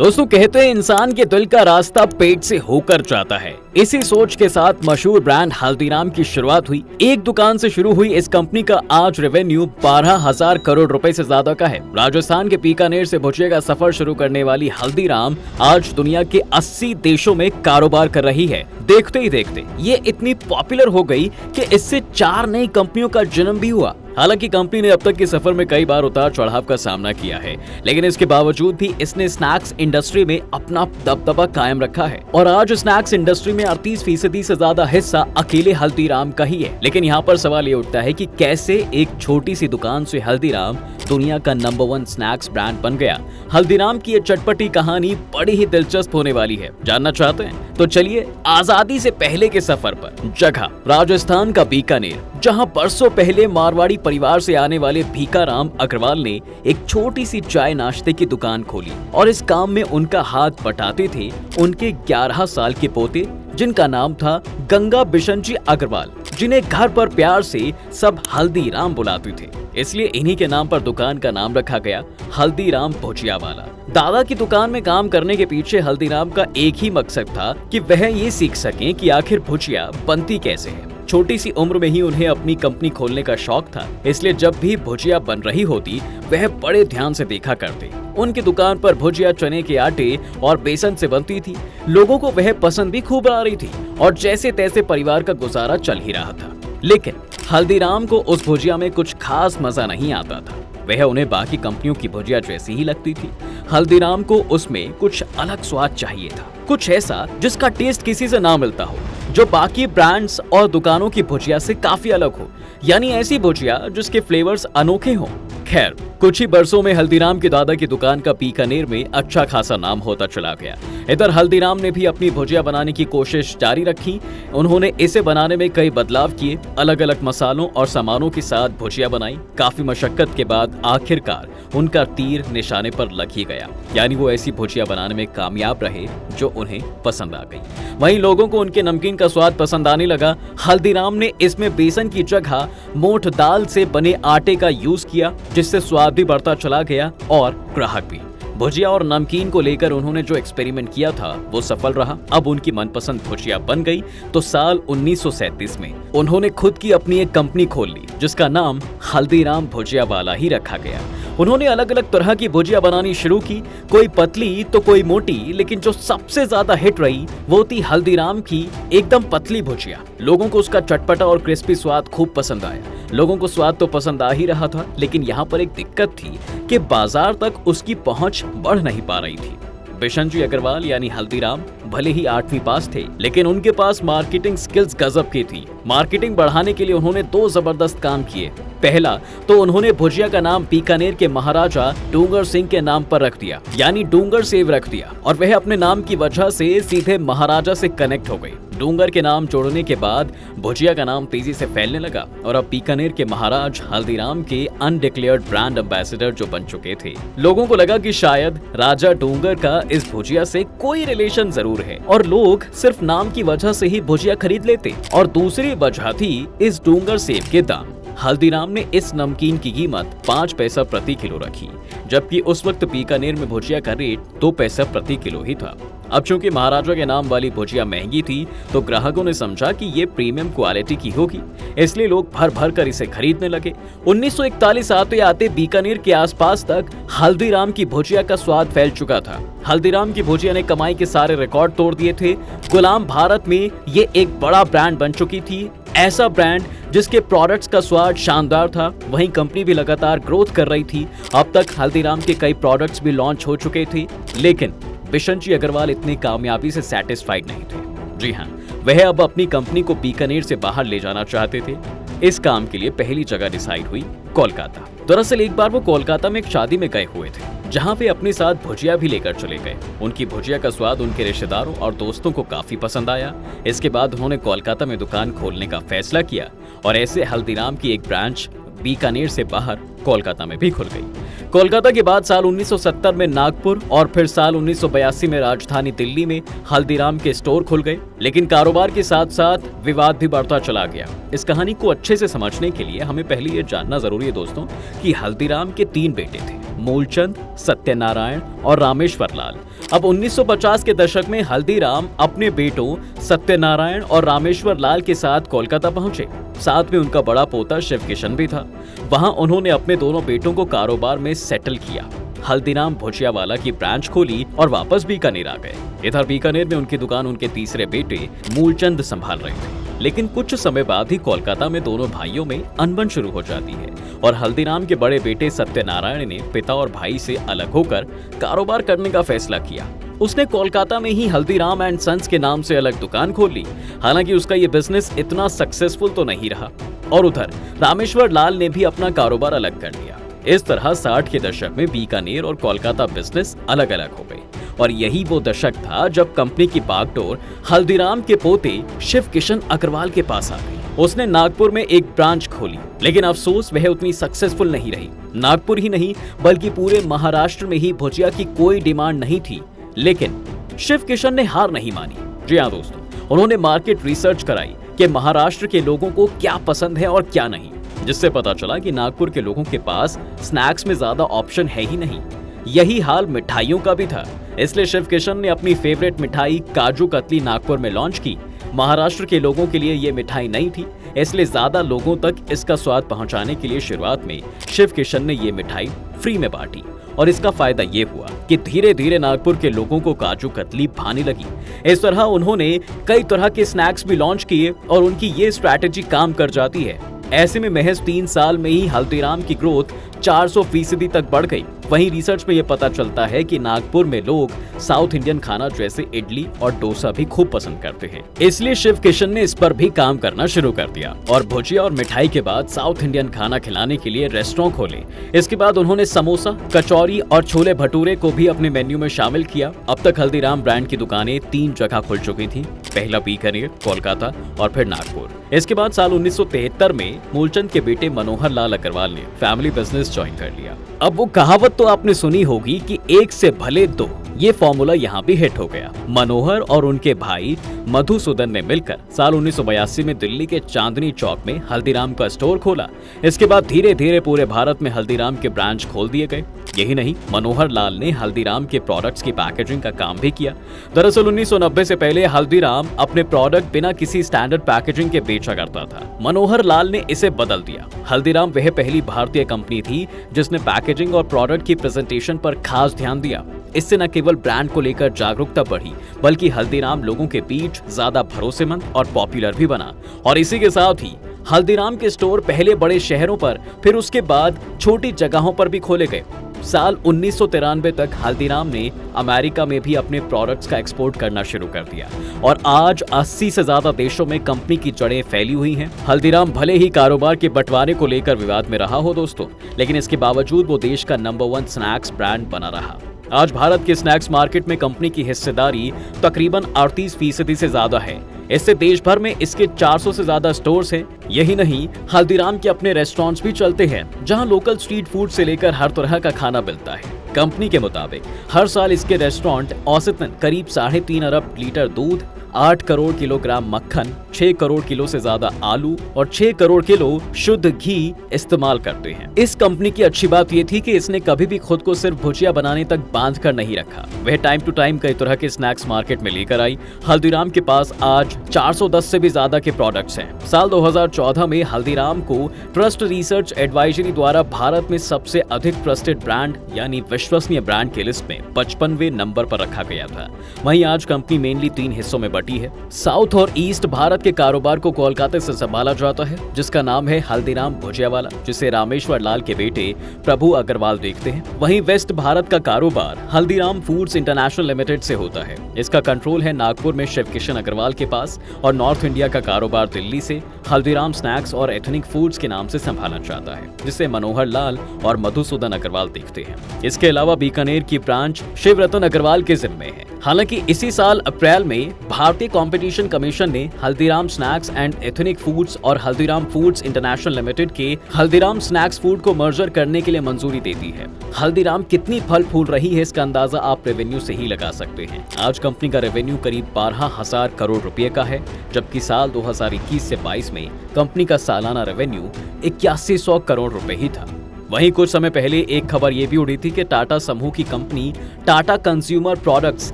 दोस्तों कहते हैं इंसान के दिल का रास्ता पेट से होकर जाता है। इसी सोच के साथ मशहूर ब्रांड हल्दीराम की शुरुआत हुई। एक दुकान से शुरू हुई इस कंपनी का आज रेवेन्यू 12,000 करोड़ रुपए से ज्यादा का है। राजस्थान के बीकानेर से भुजिया का सफर शुरू करने वाली हल्दीराम आज दुनिया के 80 देशों में कारोबार कर रही है। देखते ही देखते ये इतनी पॉपुलर हो गई कि इससे 4 नई कंपनियों का जन्म भी हुआ। हालांकि कंपनी ने अब तक के सफर में कई बार उतार चढ़ाव का सामना किया है, लेकिन इसके बावजूद भी इसने स्नैक्स इंडस्ट्री में अपना दबदबा कायम रखा है और आज स्नैक्स इंडस्ट्री में 38% से ज्यादा हिस्सा अकेले हल्दीराम का ही है। लेकिन यहाँ पर सवाल ये उठता है कि कैसे एक छोटी सी दुकान से हल्दीराम दुनिया का नंबर 1 स्नैक्स ब्रांड बन गया। हल्दीराम की ये चटपटी कहानी बड़ी ही दिलचस्प होने वाली है। जानना चाहते हैं तो चलिए आजादी से पहले के सफर पर। जगह राजस्थान का बीकानेर, जहां बरसों पहले मारवाड़ी परिवार से आने वाले भीकाराम अग्रवाल ने एक छोटी सी चाय नाश्ते की दुकान खोली और इस काम में उनका हाथ बटाते थे उनके 11 साल के पोते, जिनका नाम था गंगा बिशन जी अग्रवाल, जिन्हें घर पर प्यार से सब हल्दीराम बुलाते थे। इसलिए इन्हीं के नाम पर दुकान का नाम रखा गया हल्दीराम भुजिया वाला। दादा की दुकान में काम करने के पीछे हल्दीराम का एक ही मकसद था कि वह ये सीख सकें कि आखिर भुजिया बनती कैसे है। छोटी सी उम्र में ही उन्हें अपनी कंपनी खोलने का शौक था, इसलिए जब भी भुजिया बन रही होती वह बड़े ध्यान से देखा करते। उनकी दुकान पर भुजिया चने के आटे और बेसन से बनती थी। लोगों को वह पसंद भी खूब आ रही थी और जैसे तैसे परिवार का गुजारा चल ही रहा था। लेकिन हल्दीराम को उस भुजिया में कुछ खास मजा नहीं आता था। वह उन्हें बाकी कंपनियों की भुजिया जैसी ही लगती थी। हल्दीराम को उसमें कुछ अलग स्वाद चाहिए था, कुछ ऐसा जिसका टेस्ट किसी से ना मिलता हो, जो बाकी ब्रांड्स और दुकानों की भुजिया से काफी अलग हो, यानी ऐसी भुजिया जिसके फ्लेवर्स अनोखे हों। खैर, कुछ ही बरसों में हल्दीराम के दादा की दुकान का बीकानेर में अच्छा खासा नाम होता चला गया। इधर हल्दीराम ने भी अपनी भुजिया बनाने की कोशिश जारी रखी। उन्होंने इसे बनाने में कई बदलाव किए, अलग अलग मसालों और सामानों के साथ भुजिया बनाई। काफी मशक्कत के बाद आखिरकार उनका तीर निशाने पर लग ही गया, यानी वो ऐसी भुजिया बनाने में कामयाब रहे जो उन्हें पसंद आ गई। वहीं लोगों को उनके नमकीन का स्वाद पसंद आने लगा। हल्दीराम ने इसमें बेसन की जगह मोठ दाल से बने आटे का यूज किया, जिससे स्वाद भी बढ़ता चला गया और ग्राहक भी। भुजिया और नमकीन को लेकर उन्होंने जो एक्सपेरिमेंट किया था वो सफल रहा। अब उनकी मनपसंद भुजिया बन गई तो साल 1937 में उन्होंने खुद की अपनी एक कंपनी खोल ली, जिसका नाम हल्दीराम भुजिया वाला ही रखा गया। उन्होंने अलग अलग तरह की भुजिया बनानी शुरू की, कोई पतली तो कोई मोटी, लेकिन जो सबसे ज्यादा हिट रही वो थी हल्दीराम की एकदम पतली भुजिया। लोगों को उसका चटपटा और क्रिस्पी स्वाद खूब पसंद आया। लोगों को स्वाद तो पसंद आ ही रहा था, लेकिन यहाँ पर एक दिक्कत थी कि बाजार तक उसकी पहुंच बढ़ नहीं पा रही थी। बिशन जी अग्रवाल यानी हल्दीराम भले ही 8वीं पास थे, लेकिन उनके पास मार्केटिंग स्किल्स गजब की थी। मार्केटिंग बढ़ाने के लिए उन्होंने 2 जबरदस्त काम किए। पहला तो उन्होंने भुजिया का नाम बीकानेर के महाराजा डूंगर सिंह के नाम पर रख दिया, यानी डूंगर सेव रख दिया, और वह अपने नाम की वजह से सीधे महाराजा से कनेक्ट हो गई। डूंगर के नाम जोड़ने के बाद भुजिया का नाम तेजी से फैलने लगा और अब बीकानेर के महाराज हल्दीराम के अनडिक्लेयर्ड ब्रांड एम्बेसडर जो बन चुके थे। लोगों को लगा कि शायद राजा डूंगर का इस भुजिया से कोई रिलेशन जरूर है और लोग सिर्फ नाम की वजह से ही भुजिया खरीद लेते। और दूसरी वजह थी इस डूंगर सेव के दाम। हल्दीराम ने इस नमकीन की कीमत 5 पैसा प्रति किलो रखी, जबकि उस वक्त बीकानेर में भुजिया का रेट 2 पैसा प्रति किलो ही था। अब चूंकि महाराजा के नाम वाली भुजिया महंगी थी तो ग्राहकों ने समझा कि ये प्रीमियम क्वालिटी की होगी, इसलिए लोग भर भर कर इसे खरीदने लगे। 1941 आते आते बीकानेर के आसपास तक हल्दीराम की भुजिया का स्वाद फैल चुका था। हल्दीराम की भुजिया ने कमाई के सारे रिकॉर्ड तोड़ दिए थे। गुलाम भारत में ये एक बड़ा ब्रांड बन चुकी थी, ऐसा ब्रांड जिसके प्रोडक्ट्स का स्वाद शानदार था। वहीं कंपनी भी लगातार ग्रोथ कर रही थी। अब तक हल्दीराम के कई प्रोडक्ट्स भी लॉन्च हो चुके थे, लेकिन बिशन जी अग्रवाल इतनी कामयाबी से सैटिस्फाइड नहीं थे। जी हाँ, वह अब अपनी कंपनी को बीकानेर से बाहर ले जाना चाहते थे। इस काम के लिए पहली जगह डिसाइड हुई कोलकाता। दरअसल एक बार वो कोलकाता में एक शादी में गए हुए थे, जहाँ पे अपने साथ भुजिया भी लेकर चले गए। उनकी भुजिया का स्वाद उनके रिश्तेदारों और दोस्तों को काफी पसंद आया। इसके बाद उन्होंने कोलकाता में दुकान खोलने का फैसला किया और ऐसे हल्दीराम की एक ब्रांच बीकानेर से बाहर कोलकाता में भी खुल गई। कोलकाता के बाद साल 1970 में नागपुर और फिर साल 1982 में राजधानी दिल्ली में हल्दीराम के स्टोर खुल गए। लेकिन कारोबार के साथ साथ विवाद भी बढ़ता चला गया। इस कहानी को अच्छे से समझने के लिए हमें पहले ये जानना जरूरी है दोस्तों कि हल्दीराम के 3 बेटे थे, मूलचंद, सत्यनारायण और रामेश्वर लाल। अब 1950 के दशक में हल्दीराम अपने बेटों सत्यनारायण और रामेश्वर लाल के साथ कोलकाता पहुंचे। साथ में उनका बड़ा पोता शिव किशन भी था। वहां उन्होंने अपने दोनों बेटों को कारोबार में सेटल किया। हल्दीराम भुजियावाला की ब्रांच खोली और वापस बीकानेर आ गए। इधर बीकानेर में उनकी दुकान उनके तीसरे बेटे मूलचंद संभाल रहे थे। लेकिन कुछ समय बाद ही कोलकाता में दोनों भाइयों में अनबन शुरू हो जाती है और हल्दीराम के बड़े बेटे सत्यनारायण ने पिता और भाई से अलग होकर कारोबार करने का फैसला किया। उसने कोलकाता में ही हल्दीराम एंड सन्स के नाम से अलग दुकान खोल ली। हालांकि उसका ये बिजनेस इतना सक्सेसफुल तो नहीं रहा। और उधर रामेश्वर लाल ने भी अपना कारोबार अलग कर लिया। इस तरह 60 के दशक में बीकानेर और कोलकाता बिजनेस अलग अलग हो गए और यही वो दशक था जब कंपनी की बागडोर हल्दीराम के पोते शिव किशन अग्रवाल के पास आ गई। उसने नागपुर में एक ब्रांच खोली, लेकिन अफसोस वह उतनी सक्सेसफुल नहीं रही। नागपुर ही नहीं बल्कि पूरे महाराष्ट्र में ही भुजिया की कोई डिमांड नहीं थी। लेकिन शिव किशन ने हार नहीं मानी। जी हाँ दोस्तों, उन्होंने मार्केट रिसर्च कराई कि महाराष्ट्र के लोगों को क्या पसंद है और क्या नहीं, जिससे पता चला कि नागपुर के लोगों के पास स्नैक्स में ज्यादा ऑप्शन है ही नहीं। यही हाल मिठाइयों का भी था। इसलिए शिव किशन ने अपनी फेवरेट मिठाई काजू कतली नागपुर में लॉन्च की। महाराष्ट्र के लोगों के लिए ये मिठाई नई थी, इसलिए ज्यादा लोगों तक इसका स्वाद पहुंचाने के लिए शुरुआत में शिव किशन ने ये मिठाई फ्री में बांटी। और इसका फायदा ये हुआ कि धीरे धीरे नागपुर के लोगों को काजू कतली भाने लगी। इस तरह उन्होंने कई तरह के स्नैक्स भी लॉन्च किए और उनकी ये स्ट्रैटेजी काम कर जाती है। ऐसे में महज 3 साल में ही हल्दीराम की ग्रोथ 400% तक बढ़ गई। वहीं रिसर्च में यह पता चलता है कि नागपुर में लोग साउथ इंडियन खाना जैसे इडली और डोसा भी खूब पसंद करते हैं। इसलिए शिव किशन ने इस पर भी काम करना शुरू कर दिया और भुजिया और मिठाई के बाद साउथ इंडियन खाना खिलाने के लिए रेस्टोरेंट खोले। इसके बाद उन्होंने समोसा, कचौरी और छोले भटूरे को भी अपने मेन्यू में शामिल किया। अब तक हल्दीराम ब्रांड की दुकानें 3 जगह खुल चुकी थी, पहला बीकानेर, कोलकाता और फिर नागपुर। इसके बाद साल 1973 में मूलचंद के बेटे मनोहर लाल अग्रवाल ने फैमिली बिजनेस ज्वाइन कर लिया। अब वो कहावत तो आपने सुनी होगी कि एक से भले दो, ये फॉर्मूला यहाँ भी हिट हो गया। मनोहर और उनके भाई मधुसूदन ने मिलकर साल 1982 में दिल्ली के चांदनी चौक में हल्दीराम का स्टोर खोला। इसके बाद धीरे धीरे पूरे भारत में हल्दीराम के ब्रांच खोल दिए गए। यही नहीं, मनोहर लाल ने हल्दीराम के प्रोडक्ट्स की पैकेजिंग का काम भी किया। दरअसल 1990 से पहले हल्दीराम अपने प्रोडक्ट बिना किसी स्टैंडर्ड पैकेजिंग के बेचा करता था। मनोहर लाल ने इसे बदल दिया। हल्दीराम वह पहली भारतीय कंपनी थी जिसने पैकेजिंग और प्रोडक्ट की प्रेजेंटेशन पर खास ध्यान दिया। इससे न केवल ब्रांड को लेकर जागरूकता बढ़ी, बल्कि हल्दीराम लोगों के बीच ज्यादा भरोसेमंद और पॉपुलर भी बना। और इसी के साथ ही हल्दीराम के स्टोर पहले बड़े शहरों पर, फिर उसके बाद छोटी जगहों पर भी खोले गए। साल 1993 तक हल्दीराम ने अमेरिका में भी अपने प्रोडक्ट्स का एक्सपोर्ट करना शुरू कर दिया और आज 80 से ज्यादा देशों में कंपनी की जड़ें फैली हुई हैं। हल्दीराम भले ही कारोबार के बंटवारे को लेकर विवाद में रहा हो दोस्तों, लेकिन इसके बावजूद वो देश का नंबर 1 स्नैक्स ब्रांड बना रहा। आज भारत के स्नैक्स मार्केट में कंपनी की हिस्सेदारी तकरीबन 38% से ज्यादा है। इससे देश भर में इसके 400 से ज्यादा स्टोर्स हैं। यही नहीं, हल्दीराम के अपने रेस्टोरेंट्स भी चलते हैं, जहां लोकल स्ट्रीट फूड से लेकर हर तरह का खाना मिलता है। कंपनी के मुताबिक हर साल इसके रेस्टोरेंट औसतन करीब 3.5 अरब लीटर दूध, 8 करोड़ किलोग्राम मक्खन, 6 करोड़ किलो से ज्यादा आलू और 6 करोड़ किलो शुद्ध घी इस्तेमाल करते हैं। इस कंपनी की अच्छी बात यह थी कि इसने कभी भी खुद को सिर्फ भुजिया बनाने तक बांध कर नहीं रखा। वह टाइम टू टाइम कई तरह के स्नैक्स मार्केट में लेकर आई। हल्दीराम के पास आज 410 से भी ज्यादा के प्रोडक्ट्स हैं। साल 2014 में हल्दीराम को ट्रस्ट रिसर्च एडवाइजरी द्वारा भारत में सबसे अधिक ट्रस्टेड ब्रांड यानी विश्वसनीय ब्रांड की लिस्ट में 55वें नंबर पर रखा गया था। वहीं आज कंपनी मेनली 3 हिस्सों में बटी है। साउथ और ईस्ट भारत के कारोबार को कोलकाता से संभाला जाता है, जिसका नाम है हल्दीराम भुजियावाला, जिसे रामेश्वर लाल के बेटे प्रभु अग्रवाल देखते हैं। वहीं वेस्ट भारत का कारोबार हल्दीराम फूड्स इंटरनेशनल लिमिटेड से होता है। इसका कंट्रोल है नागपुर में शिव किशन अग्रवाल के पास और नॉर्थ इंडिया का कारोबार दिल्ली से हल्दीराम स्नैक्स और एथनिक फूड्स के नाम से संभाला जाता है, जिसे मनोहर लाल और मधुसूदन अग्रवाल देखते हैं। इसके अलावा बीकानेर की ब्रांच शिव रतन अग्रवाल के जिम्मे है। हालांकि इसी साल अप्रैल में भारतीय कंपटीशन कमीशन ने Haldiram snacks and ethnic foods और हल्दीराम फूड्स इंटरनेशनल लिमिटेड के हल्दीराम स्नैक्स फूड को मर्जर करने के लिए मंजूरी दे दी है। हल्दीराम कितनी फल फूल रही है इसका अंदाजा आप रेवेन्यू से ही लगा सकते हैं। आज कंपनी का रेवेन्यू करीब 12,000 करोड़ रुपए का है, जबकि साल 2021 से 22 में कंपनी का सालाना रेवेन्यू 8100 करोड़ रुपए ही था। वहीं कुछ समय पहले एक खबर ये भी उड़ी थी कि टाटा समूह की company Tata consumer products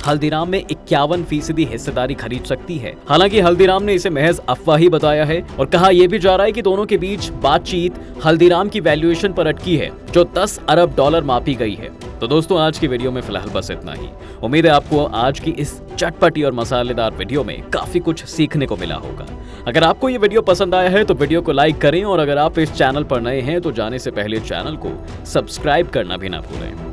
Haldiram में 51% हिस्सेदारी खरीद सकती है। हालांकि हल्दीराम ने इसे महज अफवाह ही बताया है और कहा यह भी जा रहा है कि दोनों के बीच बातचीत हल्दीराम की वैल्यूएशन पर अटकी है, जो 10 अरब डॉलर मापी गई है। तो दोस्तों, आज की वीडियो में फिलहाल बस इतना ही। उम्मीद है आपको आज की इस चटपटी और मसालेदार वीडियो में काफी कुछ सीखने को मिला होगा। अगर आपको ये वीडियो पसंद आया है तो वीडियो को लाइक करें और अगर आप इस चैनल पर नए हैं तो जाने से पहले चैनल को सब्सक्राइब करना भी ना भूलें।